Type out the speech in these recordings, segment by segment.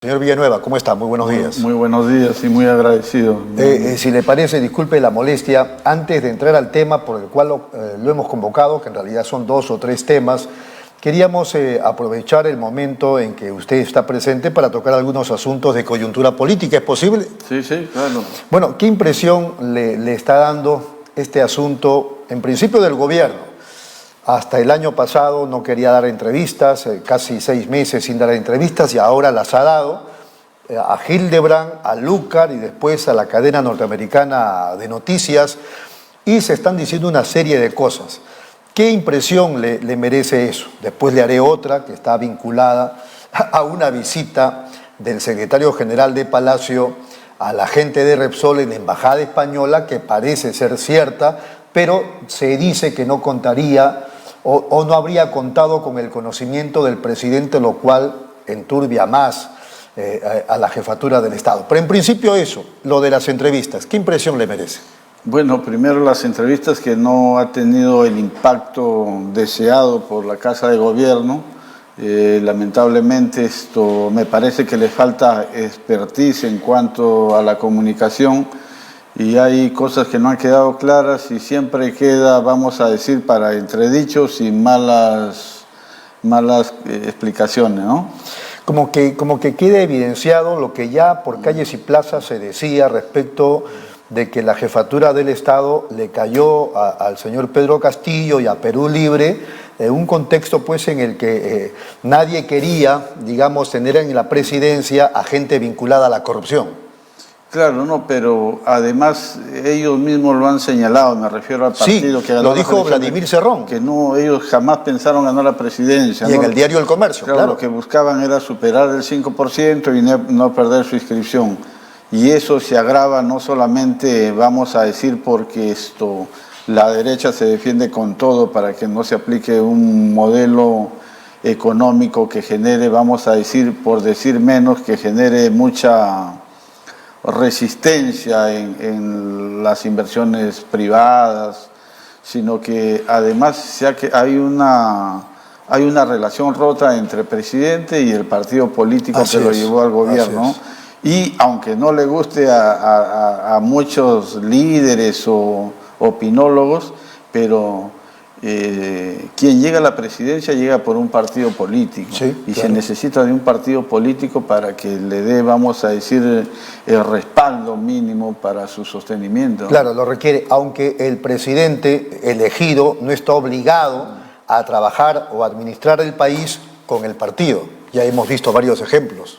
Señor Villanueva, ¿cómo está? Muy buenos días. Muy buenos días y muy agradecido. Si le parece, disculpe la molestia, antes de entrar al tema por el cual lo hemos convocado, que en realidad son 2 o 3 temas, queríamos aprovechar el momento en que usted está presente para tocar algunos asuntos de coyuntura política. ¿Es posible? Sí, claro. Bueno, ¿qué impresión le está dando este asunto, en principio del gobierno? Hasta el año pasado no quería dar entrevistas, casi 6 meses sin dar entrevistas, y ahora las ha dado a Hildebrand, a Lucar y después a la cadena norteamericana de noticias, y se están diciendo una serie de cosas. ¿Qué impresión le merece eso? Después le haré otra que está vinculada a una visita del secretario general de Palacio a la gente de Repsol en la embajada española, que parece ser cierta, pero se dice que no contaría o no habría contado con el conocimiento del presidente, lo cual enturbia más a la jefatura del Estado. Pero en principio eso, lo de las entrevistas, ¿qué impresión le merece? Bueno, primero las entrevistas, que no ha tenido el impacto deseado por la Casa de Gobierno. Lamentablemente esto me parece que le falta expertise en cuanto a la comunicación, y hay cosas que no han quedado claras y siempre queda, vamos a decir, para entredichos y malas explicaciones, ¿no? Como que quede evidenciado lo que ya por calles y plazas se decía respecto de que la jefatura del Estado le cayó al señor Pedro Castillo y a Perú Libre, un contexto pues en el que nadie quería, digamos, tener en la presidencia a gente vinculada a la corrupción. Claro, no, pero además ellos mismos lo han señalado, me refiero al partido que ganó. Lo dijo Vladimir Cerrón. Que no, ellos jamás pensaron ganar la presidencia. Y en el diario El Comercio, claro. Lo que buscaban era superar el 5% y no perder su inscripción. Y eso se agrava no solamente, vamos a decir, porque la derecha se defiende con todo para que no se aplique un modelo económico que genere, vamos a decir, por decir menos, que genere mucha resistencia en las inversiones privadas, sino que además hay una relación rota entre el presidente y el partido político que lo llevó al gobierno. Y aunque no le guste a muchos líderes o opinólogos, pero quien llega a la presidencia llega por un partido político, y claro, se necesita de un partido político para que le dé, vamos a decir, el respaldo mínimo para su sostenimiento. Claro, lo requiere, aunque el presidente elegido no está obligado a trabajar o administrar el país con el partido. Ya hemos visto varios ejemplos.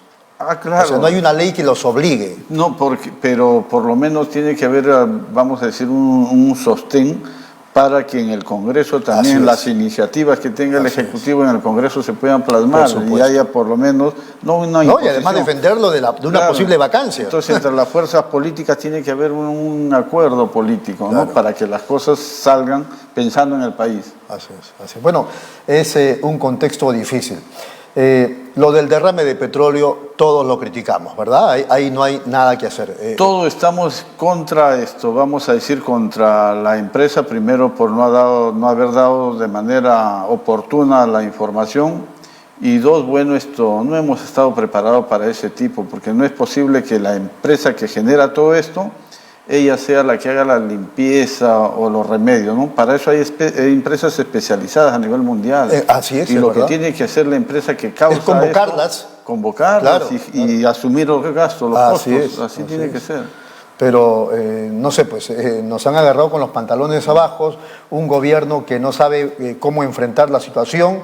Claro. O sea, no hay una ley que los obligue. No, pero por lo menos tiene que haber, vamos a decir, un sostén para que en el Congreso también las iniciativas que tenga el Ejecutivo en el Congreso se puedan plasmar y haya por lo menos una y además defenderlo de una posible vacancia. Entonces entre las fuerzas políticas tiene que haber un acuerdo político, ¿no? Para que las cosas salgan pensando en el país. Así es. Bueno, es un contexto difícil. Lo del derrame de petróleo, todos lo criticamos, ¿verdad? Ahí no hay nada que hacer. Todos estamos contra esto, vamos a decir, contra la empresa, primero por no haber dado de manera oportuna la información, y dos, bueno, no hemos estado preparados para ese tipo, porque no es posible que la empresa que genera todo esto, ella sea la que haga la limpieza o los remedios, ¿no? Para eso hay empresas especializadas a nivel mundial. Así es. Y lo que tiene que hacer la empresa que causa es convocarlas. Convocarlas y asumir los gastos, los costos. Así tiene que ser. Pero, no sé, pues nos han agarrado con los pantalones abajo, un gobierno que no sabe cómo enfrentar la situación,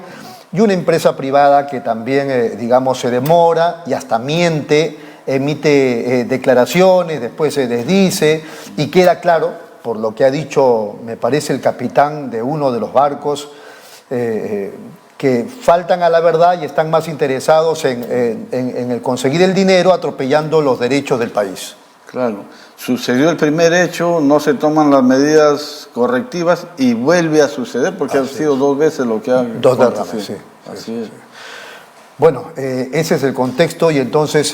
y una empresa privada que también, digamos, se demora y hasta miente, emite declaraciones, después se desdice, y queda claro, por lo que ha dicho, me parece, el capitán de uno de los barcos, que faltan a la verdad y están más interesados en el conseguir el dinero, atropellando los derechos del país. Claro, sucedió el primer hecho, no se toman las medidas correctivas y vuelve a suceder, porque ha sido 2 veces lo que ha... 2 derrames, sí. Así es. Bueno, ese es el contexto, y entonces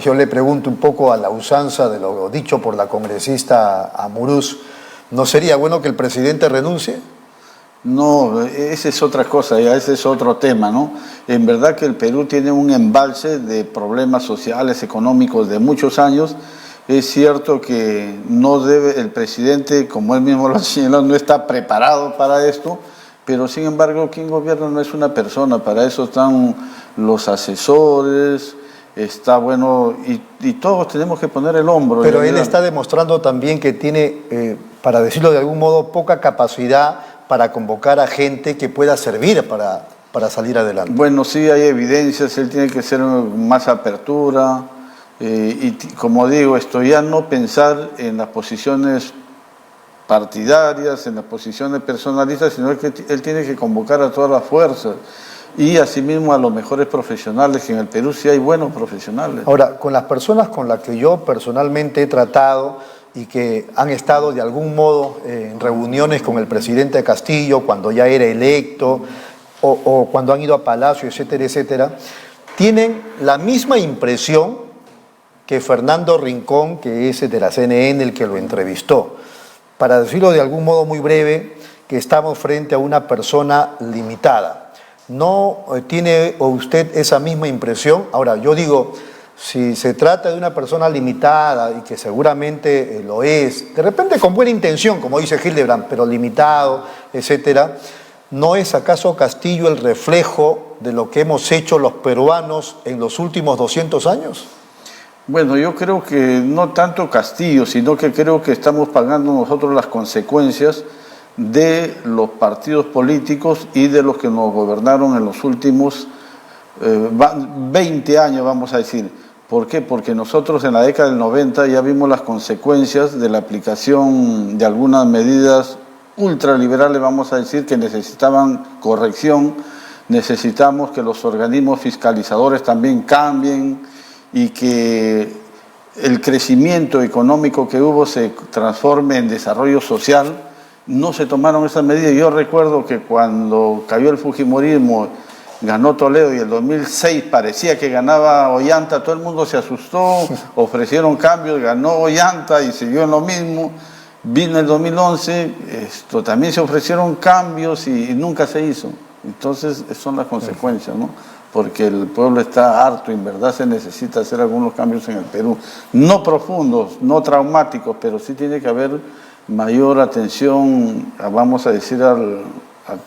yo le pregunto un poco a la usanza de lo dicho por la congresista Amuruz, ¿no sería bueno que el presidente renuncie? No, esa es otra cosa, ya ese es otro tema, ¿no? En verdad que el Perú tiene un embalse de problemas sociales, económicos de muchos años. Es cierto que no debe, el presidente, como él mismo lo ha señalado, no está preparado para esto, pero sin embargo, quien gobierna no es una persona, para eso están los asesores, está bueno, y todos tenemos que poner el hombro. Pero él está demostrando también que tiene, para decirlo de algún modo, poca capacidad para convocar a gente que pueda servir para salir adelante. Bueno, sí hay evidencias, él tiene que hacer más apertura, y como digo, esto ya no pensar en las posiciones partidarias, en las posiciones personalistas, sino que él tiene que convocar a todas las fuerzas y asimismo a los mejores profesionales, que en el Perú sí hay buenos profesionales. Ahora, con las personas con las que yo personalmente he tratado y que han estado de algún modo en reuniones con el presidente Castillo cuando ya era electo o cuando han ido a Palacio, etcétera, etcétera, tienen la misma impresión que Fernando Rincón, que es de la CNN, el que lo entrevistó. Para decirlo de algún modo muy breve, que estamos frente a una persona limitada. ¿No tiene usted esa misma impresión? Ahora, yo digo, si se trata de una persona limitada y que seguramente lo es, de repente con buena intención, como dice Hildebrand, pero limitado, etcétera, ¿no es acaso Castillo el reflejo de lo que hemos hecho los peruanos en los últimos 200 años? Bueno, yo creo que no tanto Castillo, sino que creo que estamos pagando nosotros las consecuencias de los partidos políticos y de los que nos gobernaron en los últimos 20 años, vamos a decir. ¿Por qué? Porque nosotros en la década del 90 ya vimos las consecuencias de la aplicación de algunas medidas ultraliberales, vamos a decir, que necesitaban corrección. Necesitamos que los organismos fiscalizadores también cambien y que el crecimiento económico que hubo se transforme en desarrollo social. No se tomaron esas medidas. Yo recuerdo que cuando cayó el fujimorismo, ganó Toledo y el 2006 parecía que ganaba Ollanta, todo el mundo se asustó, ofrecieron cambios, ganó Ollanta y siguió en lo mismo. Vino el 2011, también se ofrecieron cambios y nunca se hizo. Entonces, son las consecuencias, ¿no? Porque el pueblo está harto, en verdad se necesita hacer algunos cambios en el Perú. No profundos, no traumáticos, pero sí tiene que haber mayor atención, vamos a decir, al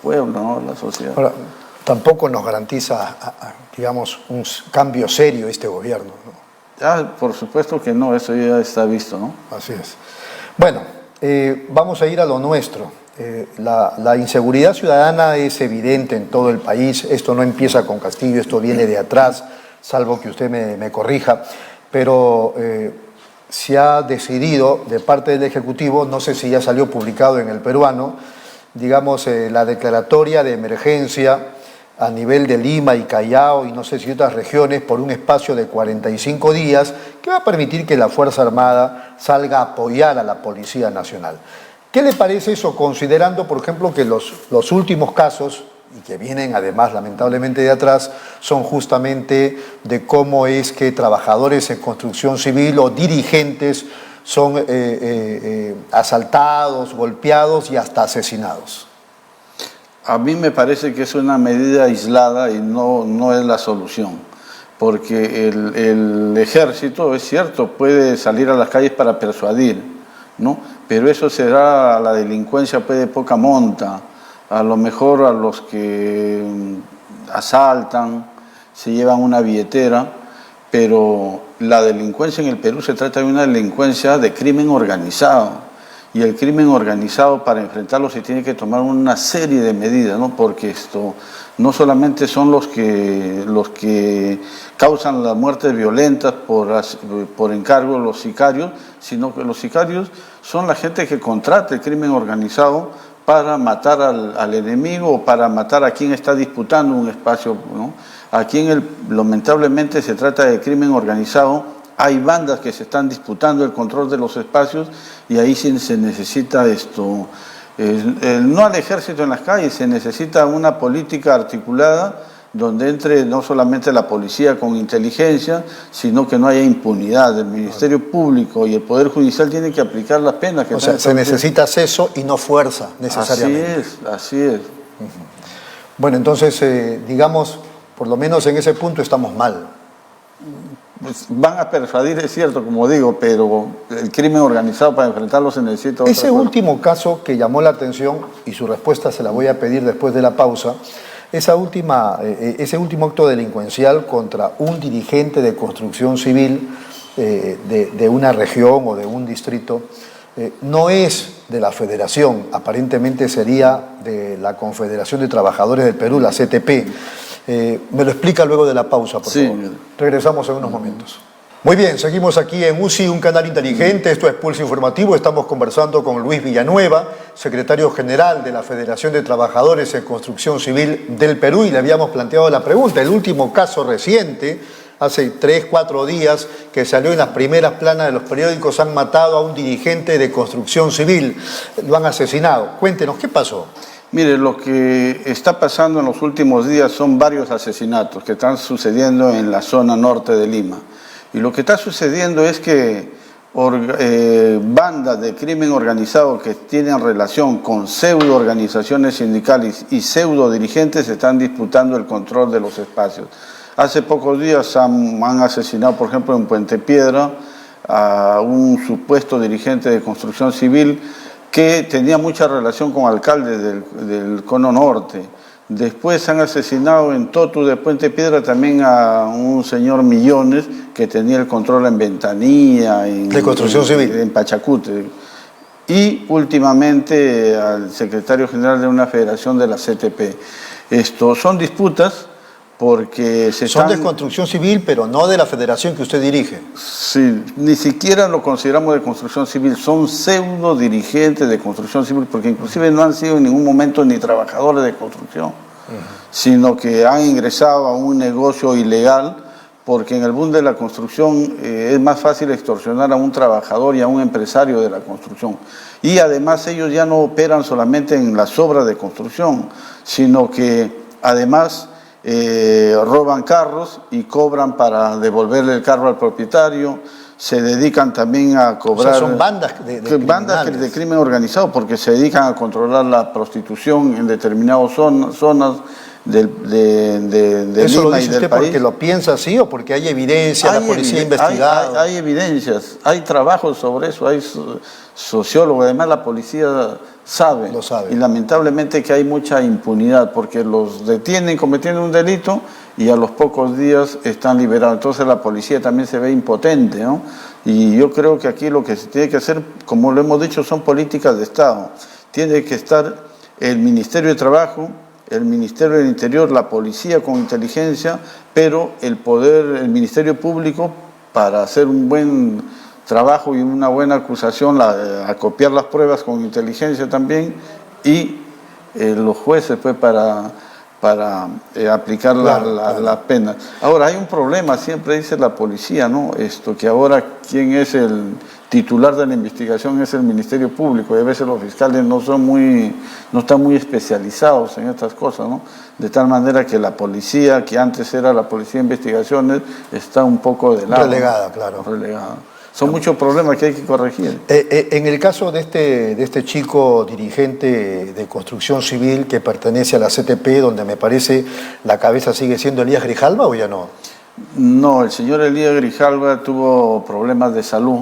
pueblo, ¿no? A la sociedad. Ahora, tampoco nos garantiza, digamos, un cambio serio este gobierno, ¿no? Por supuesto que no, eso ya está visto, ¿no? Así es. Bueno, vamos a ir a lo nuestro. La inseguridad ciudadana es evidente en todo el país. Esto no empieza con Castillo, esto viene de atrás, salvo que usted me corrija, pero se ha decidido de parte del Ejecutivo, no sé si ya salió publicado en El Peruano, digamos, la declaratoria de emergencia a nivel de Lima y Callao y no sé si otras regiones por un espacio de 45 días que va a permitir que la Fuerza Armada salga a apoyar a la Policía Nacional. ¿Qué le parece eso, considerando, por ejemplo, que los últimos casos, y que vienen además lamentablemente de atrás, son justamente de cómo es que trabajadores en construcción civil o dirigentes son asaltados, golpeados y hasta asesinados? A mí me parece que es una medida aislada y no es la solución, porque el ejército, es cierto, puede salir a las calles para persuadir, ¿no? Pero eso será a la delincuencia de poca monta, a lo mejor a los que asaltan, se llevan una billetera, pero la delincuencia en el Perú se trata de una delincuencia de crimen organizado. Y el crimen organizado, para enfrentarlo, se tiene que tomar una serie de medidas, ¿no? Porque esto no solamente son los que causan las muertes violentas por encargo de los sicarios, sino que los sicarios son la gente que contrata el crimen organizado para matar al enemigo o para matar a quien está disputando un espacio, ¿no? Aquí lamentablemente se trata de crimen organizado. Hay bandas que se están disputando el control de los espacios y ahí sí se necesita no al ejército en las calles, se necesita una política articulada donde entre no solamente la policía con inteligencia, sino que no haya impunidad. El Ministerio Público y el Poder Judicial tienen que aplicar las penas. O sea, se necesita acceso y no fuerza necesariamente. Así es. Bueno, entonces, digamos, por lo menos en ese punto estamos mal. Pues van a persuadir, es cierto, como digo, pero el crimen organizado para enfrentarlo se necesita otra Ese cosa. último caso que llamó la atención, y su respuesta se la voy a pedir después de la pausa, ese último acto delincuencial contra un dirigente de construcción civil de una región o de un distrito, no es de la Federación, aparentemente sería de la Confederación de Trabajadores del Perú, la CTP. Me lo explica luego de la pausa, por favor. Regresamos en unos momentos. Muy bien, seguimos aquí en UCI, un canal inteligente. Esto es Pulso Informativo. Estamos conversando con Luis Villanueva, secretario general de la Federación de Trabajadores en Construcción Civil del Perú, y le habíamos planteado la pregunta. El último caso reciente, hace 3, 4 días, que salió en las primeras planas de los periódicos, han matado a un dirigente de construcción civil, lo han asesinado. Cuéntenos, ¿qué pasó? Mire, lo que está pasando en los últimos días son varios asesinatos que están sucediendo en la zona norte de Lima. Y lo que está sucediendo es que bandas de crimen organizado que tienen relación con pseudo organizaciones sindicales y pseudo dirigentes están disputando el control de los espacios. Hace pocos días han asesinado, por ejemplo, en Puente Piedra, a un supuesto dirigente de construcción civil que tenía mucha relación con alcaldes del Cono Norte. Después han asesinado en Totu de Puente Piedra también a un señor Millones que tenía el control en Ventanilla, de construcción civil, en Pachacute. Y últimamente al secretario general de una federación de la CTP. Son disputas porque son de construcción civil, pero no de la federación que usted dirige. Sí, ni siquiera lo consideramos de construcción civil, son pseudo dirigentes de construcción civil, porque inclusive no han sido en ningún momento ni trabajadores de construcción, sino que han ingresado a un negocio ilegal, porque en el boom de la construcción es más fácil extorsionar a un trabajador y a un empresario de la construcción. Y además ellos ya no operan solamente en las obras de construcción, sino que además roban carros y cobran para devolverle el carro al propietario, se dedican también a cobrar... O sea, son bandas de crimen organizado, porque se dedican a controlar la prostitución en determinadas zonas de ¿Eso Lima lo dice y del usted país. porque lo piensa así o porque hay evidencia, la policía ha investigado? Hay evidencias, hay trabajos sobre eso, hay sociólogos, además la policía sabe. Lo sabe. Y lamentablemente que hay mucha impunidad porque los detienen cometiendo un delito y a los pocos días están liberados. Entonces la policía también se ve impotente, ¿no? Y yo creo que aquí lo que se tiene que hacer, como lo hemos dicho, son políticas de Estado. Tiene que estar el Ministerio de Trabajo, el Ministerio del Interior, la policía con inteligencia, pero el Ministerio Público para hacer un buen trabajo y una buena acusación, acopiar las pruebas con inteligencia también, y los jueces pues para aplicar la pena. Ahora, hay un problema, siempre dice la policía, ¿no? Que ahora quien es el titular de la investigación es el Ministerio Público, y a veces los fiscales no están muy especializados en estas cosas, ¿no? De tal manera que la policía, que antes era la Policía de Investigaciones, está un poco de lado. Relegada, claro. Relegada. Son muchos problemas que hay que corregir. En el caso de este chico dirigente de construcción civil que pertenece a la CTP, donde me parece la cabeza sigue siendo Elías Grijalva, ¿o ya no? No, el señor Elías Grijalva tuvo problemas de salud,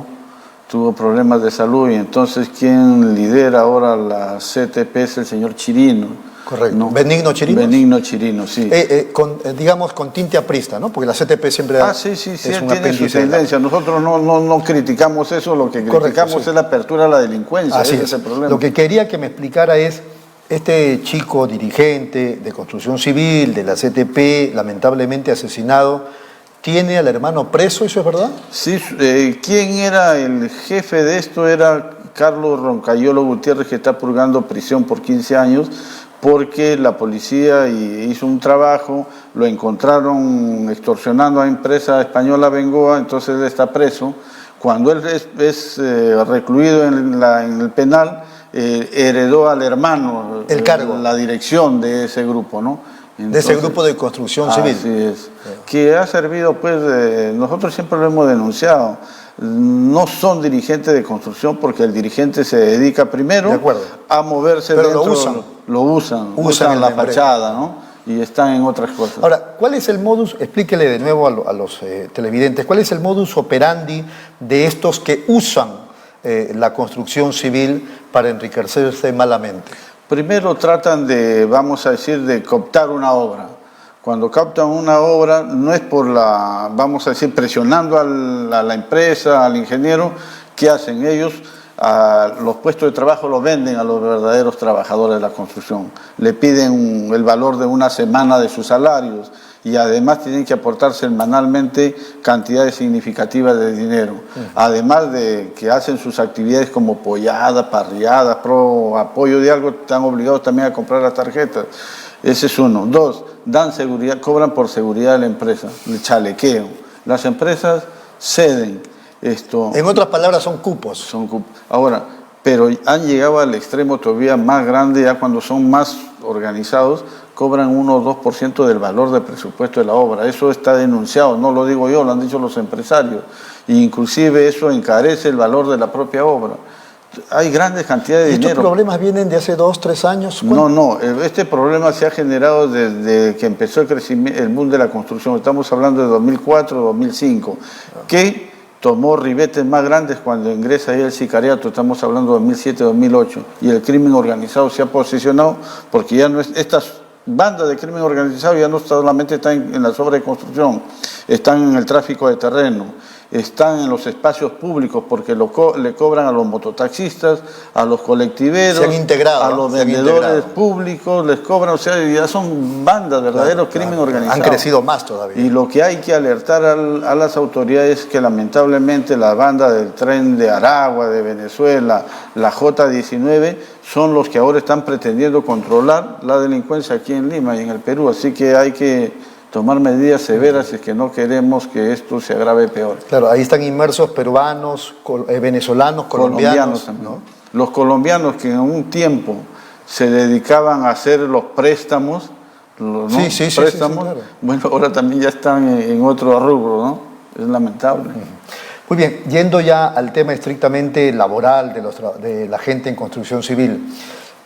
y entonces quien lidera ahora la CTP es el señor Chirino. Correcto. ¿No? Benigno Chirino. Benigno Chirino, sí. Digamos con tinte aprista, ¿no? Porque la CTP siempre sí, es él un tiene su apéndice. tendencia. Nosotros no criticamos eso, lo que criticamos es la apertura a la delincuencia. Así ese es el problema. Lo que quería que me explicara es, este chico dirigente de construcción civil, de la CTP, lamentablemente asesinado, ¿tiene al hermano preso? ¿Eso es verdad? Sí, ¿quién era el jefe de esto? Era Carlos Roncayolo Gutiérrez, que está purgando prisión por 15 años, porque la policía hizo un trabajo, lo encontraron extorsionando a empresa española Bengoa, entonces él está preso. Cuando él es recluido en el penal, heredó al hermano el cargo, la dirección de ese grupo, ¿no? Entonces, de ese grupo de construcción civil. Así es. Que ha servido, pues, nosotros siempre lo hemos denunciado. No son dirigentes de construcción porque el dirigente se dedica primero a moverse pero dentro. Lo usan. lo usan la fachada, ¿no? Y están en otras cosas. Ahora, ¿cuál es el modus? Explíquele de nuevo a los televidentes, ¿cuál es el modus operandi de estos que usan la construcción civil para enriquecerse malamente? Primero tratan de, vamos a decir, de cooptar una obra. Cuando captan una obra no es por vamos a decir, presionando a la empresa, al ingeniero. ¿Qué hacen ellos? Los puestos de trabajo los venden a los verdaderos trabajadores de la construcción. Le piden el valor de una semana de sus salarios y además tienen que aportar semanalmente cantidades significativas de dinero. Además de que hacen sus actividades como polladas, parrilladas, apoyo de algo, están obligados también a comprar las tarjetas. Ese es uno. Dos, dan seguridad, cobran por seguridad de la empresa, el chalequeo. Las empresas ceden esto. En otras palabras, son cupos. Son cupos. Ahora, pero han llegado al extremo todavía más grande, ya cuando son más organizados, cobran 1 o 2% del valor del presupuesto de la obra. Eso está denunciado, no lo digo yo, lo han dicho los empresarios. E inclusive eso encarece el valor de la propia obra. Hay grandes cantidades de dinero. ¿Estos problemas vienen de hace 2, 3 años? No, este problema se ha generado desde que empezó el boom de la construcción. Estamos hablando de 2004, 2005, que tomó ribetes más grandes cuando ingresa ahí el sicariato. Estamos hablando de 2007, 2008, y el crimen organizado se ha posicionado porque ya no es estas bandas de crimen organizado ya no solamente están en las obras de construcción, están en el tráfico de terreno, están en los espacios públicos porque le cobran a los mototaxistas, a los colectiveros, se han integrado, a los vendedores públicos, les cobran, o sea, ya son bandas, verdaderos crimen organizado. Han crecido más todavía. Y lo que hay que alertar a las autoridades es que lamentablemente la banda del tren de Aragua, de Venezuela, la J-19, son los que ahora están pretendiendo controlar la delincuencia aquí en Lima y en el Perú, así que hay que tomar medidas severas si es que no queremos que esto se agrave peor. Claro, ahí están inmersos peruanos, venezolanos, colombianos también, ¿no? Los colombianos que en un tiempo se dedicaban a hacer los préstamos, sí, claro. Bueno, ahora también ya están en otro rubro, ¿no? Es lamentable. Muy bien, yendo ya al tema estrictamente laboral de la gente en construcción civil,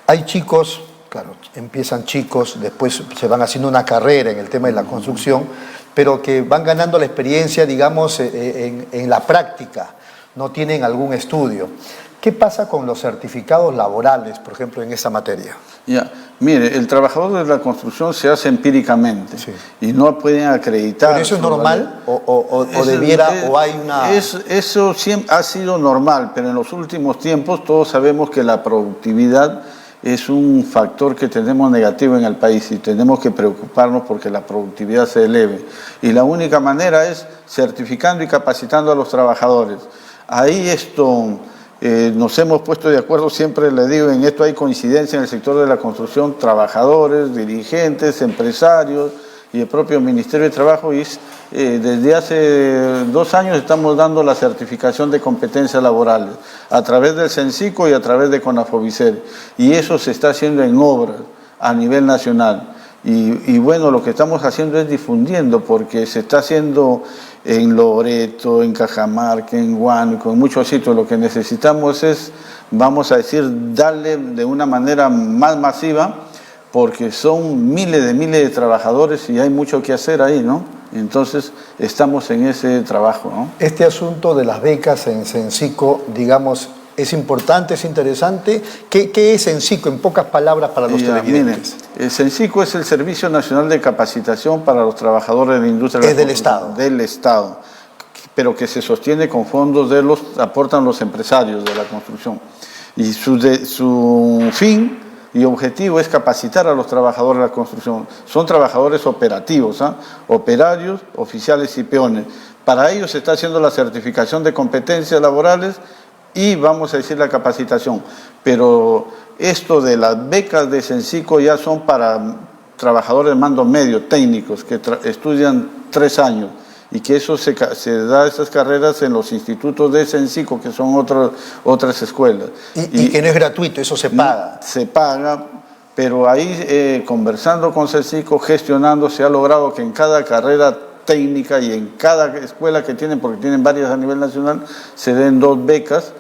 hay chicos. Claro, empiezan chicos, después se van haciendo una carrera en el tema de la construcción, pero que van ganando la experiencia, digamos, en la práctica, no tienen algún estudio. ¿Qué pasa con los certificados laborales, por ejemplo, en esa materia? Ya, mire, el trabajador de la construcción se hace empíricamente y no pueden acreditar. ¿Pero eso es normal o debiera o hay una...? Eso siempre ha sido normal, pero en los últimos tiempos todos sabemos que la productividad es un factor que tenemos negativo en el país y tenemos que preocuparnos porque la productividad se eleve. Y la única manera es certificando y capacitando a los trabajadores. Ahí nos hemos puesto de acuerdo, siempre le digo, en esto hay coincidencia en el sector de la construcción, trabajadores, dirigentes, empresarios y el propio Ministerio de Trabajo, y desde hace 2 años estamos dando la certificación de competencias laborales a través del CENCICO y a través de CONAFOBICER, y eso se está haciendo en obras a nivel nacional. Y bueno, lo que estamos haciendo es difundiendo, porque se está haciendo en Loreto, en Cajamarca, en Huánuco, en muchos sitios. Lo que necesitamos es, vamos a decir, darle de una manera más masiva, porque son miles de trabajadores y hay mucho que hacer ahí, ¿no? Entonces, estamos en ese trabajo, ¿no? Este asunto de las becas en CENCICO, digamos, ¿es importante, es interesante? ¿Qué es CENCICO, en pocas palabras, para los televidentes? El CENCICO es el Servicio Nacional de Capacitación para los Trabajadores de la Industria. Es del Estado. Del Estado, pero que se sostiene con fondos aportan los empresarios de la construcción. Y su fin y objetivo es capacitar a los trabajadores de la construcción. Son trabajadores operativos, operarios, oficiales y peones. Para ellos se está haciendo la certificación de competencias laborales y vamos a decir la capacitación. Pero esto de las becas de CENCICO ya son para trabajadores de mando medio, técnicos, que estudian 3 años. Y que eso se da esas carreras en los institutos de CENCICO, que son otras escuelas. Y que no es gratuito, eso se paga. Se paga, pero ahí conversando con CENCICO, gestionando, se ha logrado que en cada carrera técnica y en cada escuela que tienen, porque tienen varias a nivel nacional, se den 2 becas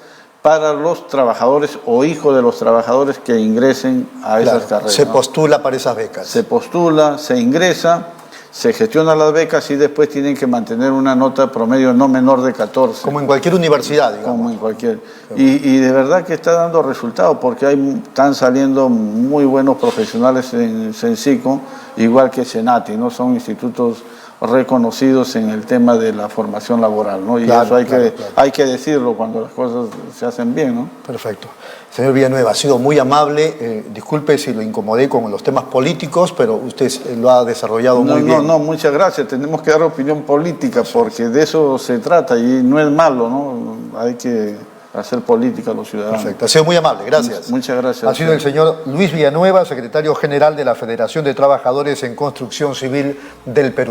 para los trabajadores o hijos de los trabajadores que ingresen a esas carreras. Se postula para esas becas. Se postula, se ingresa, se gestiona las becas y después tienen que mantener una nota promedio no menor de 14. Como en cualquier universidad, digamos. Como en cualquier. Y de verdad que está dando resultados porque están saliendo muy buenos profesionales en Sensico, igual que Senati, ¿no? Son institutos reconocidos en el tema de la formación laboral, ¿no? Y eso hay que decirlo cuando las cosas se hacen bien, ¿no? Perfecto. Señor Villanueva, ha sido muy amable. Disculpe si lo incomodé con los temas políticos, pero usted lo ha desarrollado muy bien. No, muchas gracias. Tenemos que dar opinión política porque de eso se trata y no es malo, ¿no? Hay que hacer política a los ciudadanos. Perfecto. Ha sido muy amable. Gracias. Muchas gracias. Ha sido el señor Luis Villanueva, secretario general de la Federación de Trabajadores en Construcción Civil del Perú.